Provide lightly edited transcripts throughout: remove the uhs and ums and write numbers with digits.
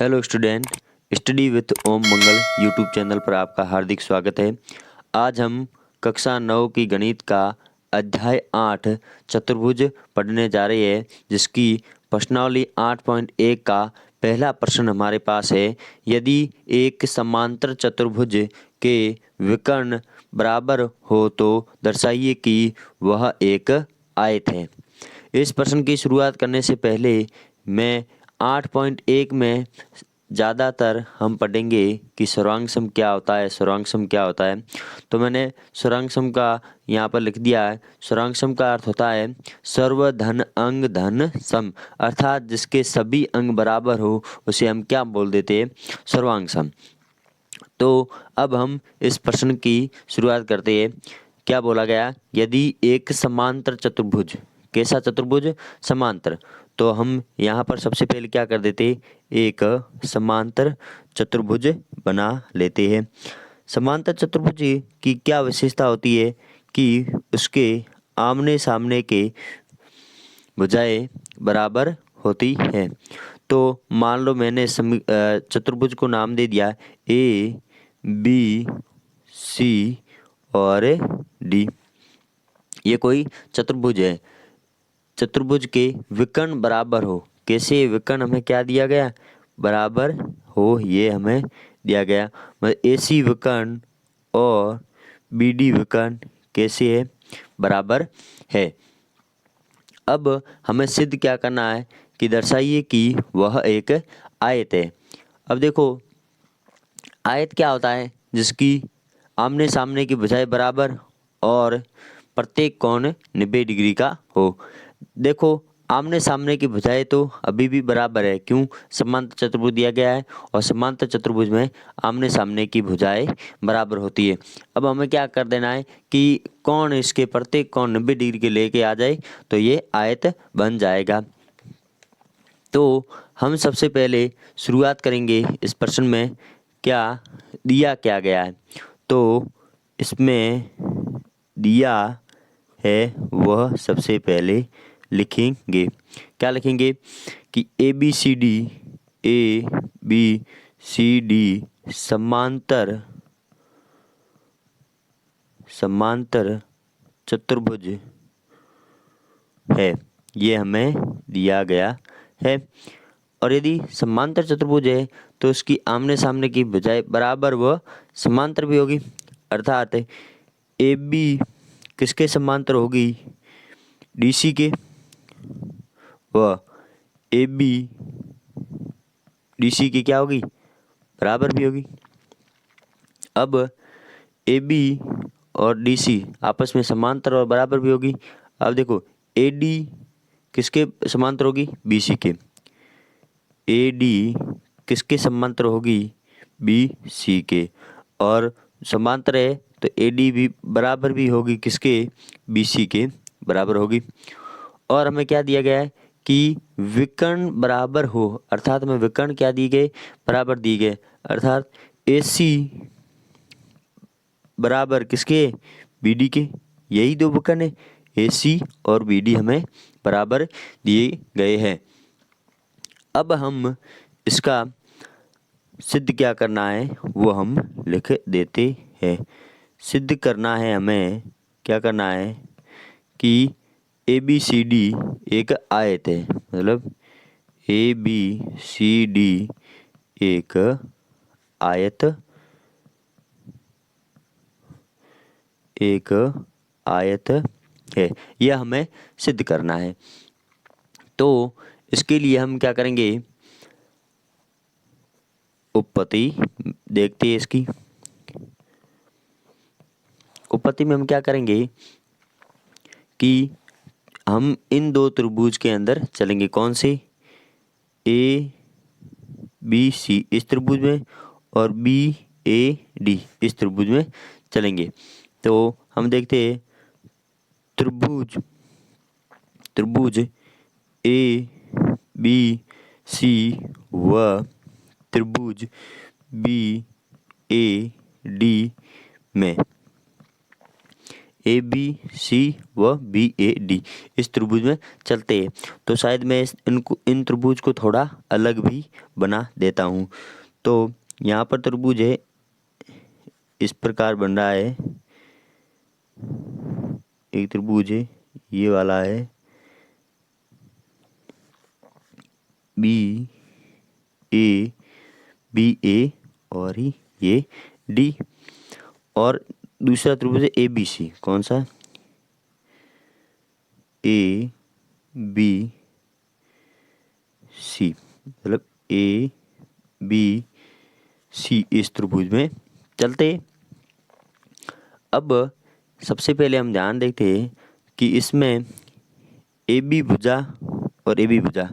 Hello student, study with Om Mangal YouTube channel पर आपका हार्दिक स्वागत है। आज हम कक्षा 9 की गणित का अध्याय 8 चतुर्भुज पढ़ने जा रहे हैं, जिसकी प्रश्नावली 8.1 का पहला प्रश्न हमारे पास है। यदि एक समांतर चतुर्भुज के विकर्ण बराबर हो तो दर्शाइए कि वह एक आयत है। इस प्रश्न की शुरुआत करने से पहले मैं 8.1 में ज़्यादातर हम पढ़ेंगे कि सर्वांग क्या होता है। सर्वांग क्या होता है, तो मैंने सर्वांग का यहाँ पर लिख दिया है। सर्वांग का अर्थ होता है सर्व धन अंग धन सम, अर्थात जिसके सभी अंग बराबर हो उसे हम क्या बोल देते हैं, सर्वांग सम। तो अब हम इस प्रश्न की शुरुआत करते हैं। क्या बोला गया, यदि एक समांतर चतुर्भुज, कैसा चतुर्भुज, समांतर, तो हम यहाँ पर सबसे पहले क्या कर देते, एक समांतर चतुर्भुज बना लेते हैं। समांतर चतुर्भुज की क्या विशेषता होती है कि उसके आमने सामने के भुजाएं बराबर होती है। तो मान लो मैंने चतुर्भुज को नाम दे दिया ए बी सी और डी। ये कोई चतुर्भुज है। चतुर्भुज के विकर्ण बराबर हो, कैसे विकर्ण हमें क्या दिया गया, बराबर हो, ये हमें दिया गया। मतलब एसी विकर्ण और बीडी विकर्ण कैसे है, बराबर है। अब हमें सिद्ध क्या करना है कि दर्शाइए कि वह एक आयत है। अब देखो, आयत क्या होता है, जिसकी आमने सामने की भुजाएं बराबर और प्रत्येक कोण 90 डिग्री का हो। देखो, आमने सामने की भुजाएं तो अभी भी बराबर है, क्यों, समांतर चतुर्भुज दिया गया है और समांतर चतुर्भुज में आमने सामने की भुजाएं बराबर होती है। अब हमें क्या कर देना है कि कोण, इसके प्रत्येक कोण 90 डिग्री के लेके आ जाए तो ये आयत बन जाएगा। तो हम सबसे पहले शुरुआत करेंगे इस प्रश्न में, क्या दिया क्या गया है। तो इसमें दिया है वह सबसे पहले लिखेंगे। क्या लिखेंगे कि ए बी सी डी समांतर चतुर्भुज है, ये हमें दिया गया है। और यदि समांतर चतुर्भुज है तो उसकी आमने सामने की भुजाएं बराबर व समांतर भी होगी, अर्थात ए बी किसके समांतर होगी, डी सी के, व ए बी डी सी की क्या होगी, बराबर भी होगी। अब ए बी और डी सी आपस में समांतर और बराबर भी होगी। अब देखो, ए डी किसके समांतर होगी, बी सी के। ए डी किसके समांतर होगी, बी सी के। और समांतर है तो ए डी भी बराबर भी होगी किसके, बी सी के बराबर होगी। और हमें क्या दिया गया है कि विकर्ण बराबर हो, अर्थात हमें विकर्ण क्या दिए गए, बराबर दिए गए, अर्थात ए सी बराबर किसके, बी डी के। यही दो विकर्ण है, ए सी और बी डी हमें बराबर दिए गए हैं। अब हम इसका सिद्ध क्या करना है वो हम लिख देते हैं। सिद्ध करना है हमें, क्या करना है कि ए बी सी डी एक आयत है, मतलब ए बी सी डी एक आयत है, यह हमें सिद्ध करना है। तो इसके लिए हम क्या करेंगे, उपपत्ति देखते हैं। इसकी उपपत्ति में हम क्या करेंगे कि हम इन दो त्रिभुज के अंदर चलेंगे, कौन से, ए बी सी इस त्रिभुज में और बी ए डी इस त्रिभुज में चलेंगे। तो हम देखते हैं त्रिभुज ए बी सी व त्रिभुज बी ए डी में ABC व BAD इस त्रिभुज में चलते हैं। तो शायद मैं इन त्रिभुज को थोड़ा अलग भी बना देता हूँ। तो यहाँ पर त्रिभुज है, इस प्रकार बन रहा है। एक त्रिभुज है, ये वाला है BA और ये D, और दूसरा त्रिभुज है ABC। कौन सा? ABC, मतलब ABC इस त्रिभुज में चलते। अब सबसे पहले हम ध्यान देते हैं कि इसमें AB भुजा और AB भुजा,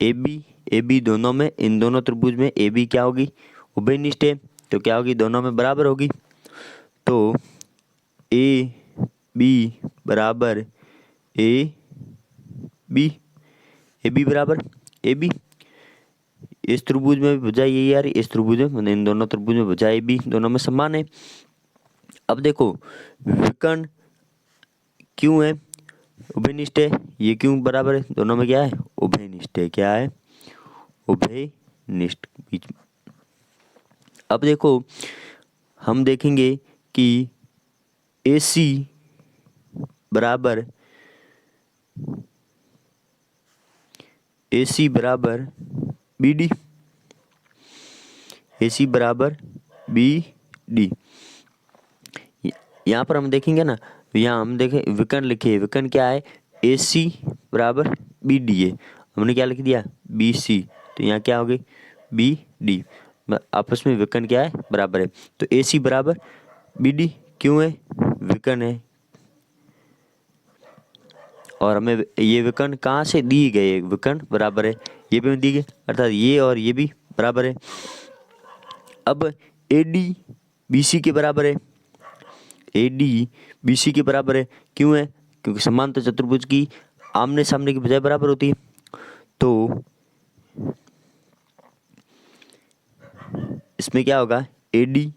AB दोनों में, इन दोनों त्रिभुज में AB क्या होगी? उभयनिष्ठ है, तो क्या होगी? दोनों में बराबर होगी। तो AB बराबर AB बराबर AB। इस त्रिभुज में भी भुजा यही आ रही, इस त्रिभुज में, मतलब इन दोनों त्रिभुज में भुजा AB दोनों में समान है। अब देखो विकर्ण क्यों है? उभयनिष्ठ है। ये क्यों बराबर है? दोनों में क्या है? उभयनिष्ठ है। क्या है? उभयनिष्ठ बीच में। अब देखो हम देखेंगे कि AC बराबर BD, AC बराबर BD। यहाँ पर हम देखेंगे ना, यहाँ हम देखें विकर्ण लिखे, विकर्ण क्या है? AC बराबर BD है। हमने क्या लिख दिया? BC, तो यहाँ क्या हो गई? BD। आपस में विकर्ण क्या है? बराबर है। तो AC बराबर BD क्यों है? विकर्ण है। और हमें ये विकर्ण कहाँ से दी गई? विकर्ण बराबर है, ये भी दी गई, अर्थात ये और ये भी बराबर है। अब AD BC के बराबर है। AD BC के बराबर है क्यों है? क्योंकि समांतर चतुर्भुज की आमने सामने की भुजाएं बराबर होती है। तो इसमें क्या होगा? AD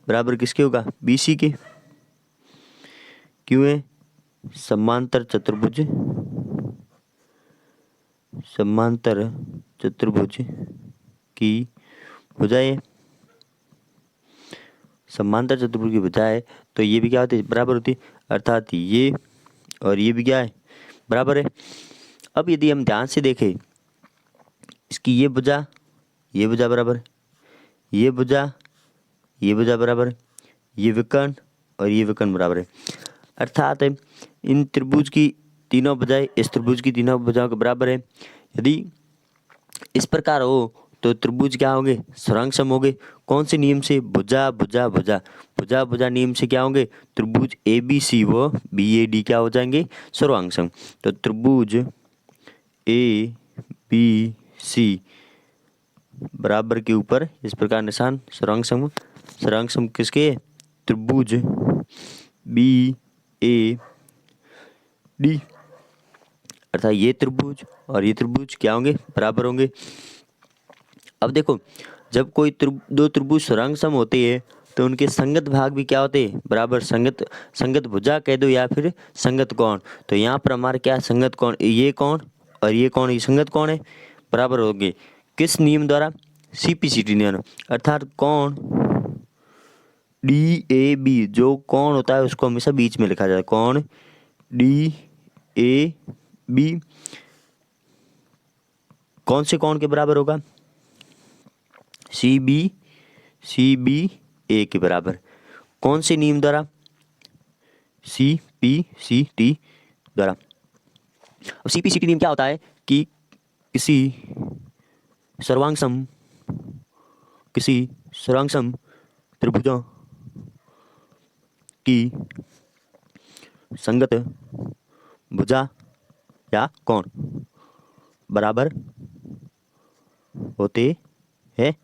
बराबर किसके होगा? BC के। क्यों है? समांतर चतुर्भुज की भुजाएं, समांतर चतुर्भुज की भुजाएं, तो ये भी क्या होती है? बराबर होती है, अर्थात ये और ये भी क्या है? बराबर है। अब यदि हम ध्यान से देखें, इसकी ये भुजा बराबर, ये भुजा बराबर, ये विकर्ण और ये विकर्ण बराबर है, अर्थात इन त्रिभुज की तीनों भुजाएं इस त्रिभुज की तीनों भुजाओं के बराबर है। यदि इस प्रकार हो तो त्रिभुज क्या होंगे? सर्वांग होंगे। कौन से नियम से? भुजा भुजा भुजा भुजा भुजा नियम से क्या होंगे? त्रिभुज ABC व BAD क्या हो जाएंगे? सर्वांग। तो त्रिभुज ABC बराबर के ऊपर इस प्रकार निशान, सर्वांग किसके? त्रिभुज BAD, अर्थात ये त्रिभुज और ये त्रिभुज क्या होंगे? बराबर होंगे। अब देखो जब कोई दो त्रिभुज सर्वांग सम होते हैं तो उनके संगत भाग भी क्या होते हैं? बराबर। संगत भुजा कह दो या फिर संगत कोण। तो यहाँ पर हमारे क्या? संगत कोण, ये कोण और ये कोण, ये संगत कोण है, बराबर होंगे। किस नियम द्वारा? CPCT नियम, अर्थात कोण DAB, जो कोण होता है उसको हमेशा बीच में लिखा जाता है। कोण DAB कौन से कोण के बराबर होगा? CBA के बराबर। कौन से नियम द्वारा? CPCT द्वारा। अब CPCT नियम क्या होता है कि किसी सर्वांग सम त्रिभुजों की संगत भुजा या कोण बराबर होते हैं,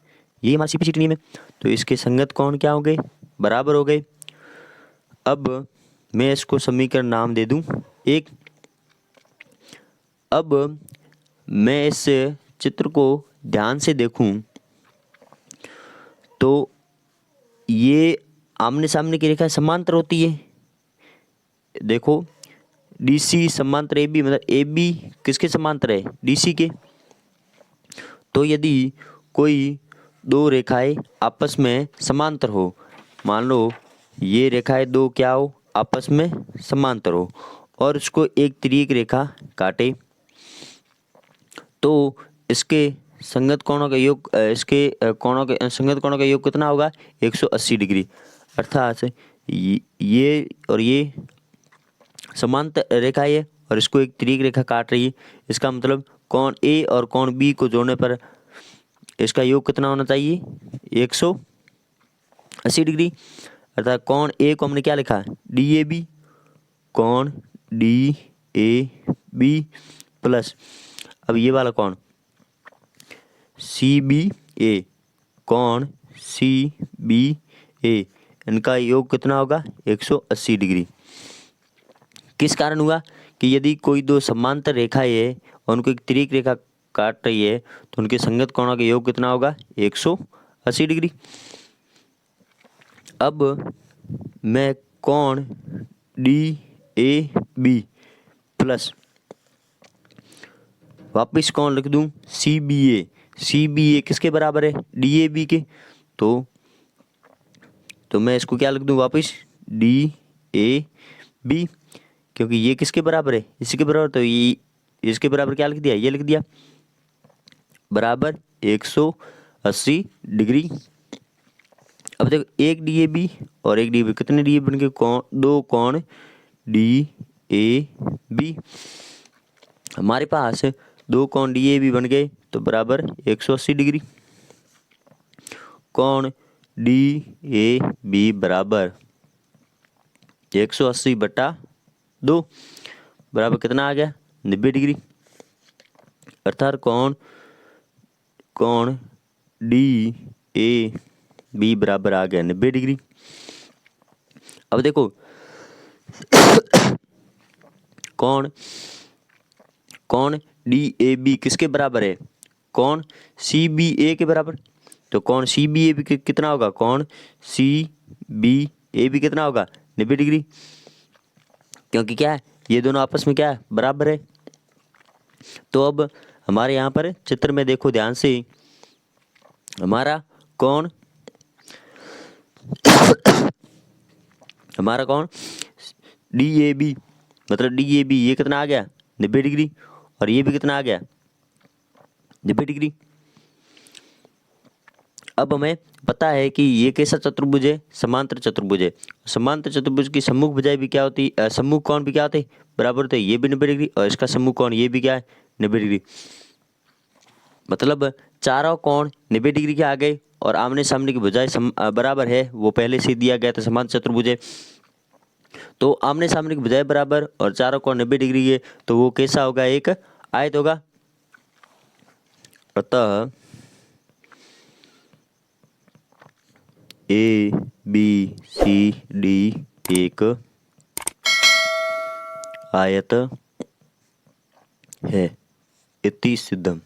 ये हमारा CPCT नियम है। तो इसके संगत कोण क्या हो गए? बराबर हो गए। अब मैं इसको समीकरण नाम दे दूं एक। अब मैं इस चित्र को ध्यान से देखूं तो ये आमने सामने की रेखा समांतर होती है। देखो DC समांतर AB, मतलब AB किसके समांतर है? DC के। तो यदि कोई दो रेखाएं आपस में समांतर हो, मान लो ये रेखाएं दो क्या हो, आपस में समांतर हो, और इसको एक तिर्यक रेखा काटे, तो इसके संगत कोणों का योग कोणों के संगत कोणों का योग कितना होगा? 180 डिग्री। अर्थात ये और ये समांतर रेखा है और इसको एक तिर्यक रेखा काट रही है। इसका मतलब कोण A और कोण B को जोड़ने पर इसका योग कितना होना चाहिए? 180 डिग्री। अर्थात कोण A को हमने क्या लिखा? DAB। कोण DAB प्लस अब ये वाला कोण CBA, कोण CBA, इनका योग कितना होगा? 180 डिग्री। किस कारण हुआ? कि यदि कोई दो समांतर रेखाएं है और उनको एक तिर्यक रेखा काट रही है तो उनके संगत कोणों का योग कितना होगा? 180 डिग्री। अब मैं कोण DAB प्लस वापिस कौन लिख दूं? CBA। CBA किसके बराबर है? DAB के। तो मैं इसको क्या लिख दूं वापिस? DAB, क्योंकि ये किसके बराबर है? इसी के बराबर। तो ये इसके बराबर क्या लिख दिया? ये लिख दिया, बराबर 180 डिग्री। अब देखो एक DAB और एक DAB, कितने DAB बन गए? दो कोण DAB। हमारे पास दो कोण DAB बन गए तो बराबर 180 डिग्री। कोण DAB बराबर 180/2 बराबर कितना आ गया? 90 डिग्री। अर्थात कोण DAB बराबर आ गया 90 डिग्री। अब देखो कोण DAB किसके बराबर है? कोण CBA के बराबर। तो कोण CBA कितना होगा? कोण CBA कितना होगा? 90 डिग्री। क्योंकि क्या है, ये दोनों आपस में क्या है? बराबर है। तो अब हमारे यहाँ पर चित्र में देखो ध्यान से, हमारा कोण DAB, मतलब DAB ये कितना आ गया? 90 डिग्री। और ये भी कितना आ गया? 90 डिग्री। अब हमें पता है कि ये कैसा चतुर्भुज है? समांतर चतुर्भुज है। समांतर चतुर्भुज की सम्मुख भुजाएं भी क्या होती है? सम्मुख कोण भी क्या होते हैं? बराबर होते हैं। ये भी 90 डिग्री और इसका सम्मुख कोण ये भी क्या है? 90 डिग्री। मतलब चारों कोण 90 डिग्री के आ गए और आमने सामने की भुजाएं बराबर है, वो पहले से दिया गया था समांतर चतुर्भुज है। तो आमने सामने की भुजाएं बराबर और चारों कोण 90 डिग्री है, तो वो कैसा होगा? एक आयत होगा। अतः ABCD एक आयत है। इति सिद्धम।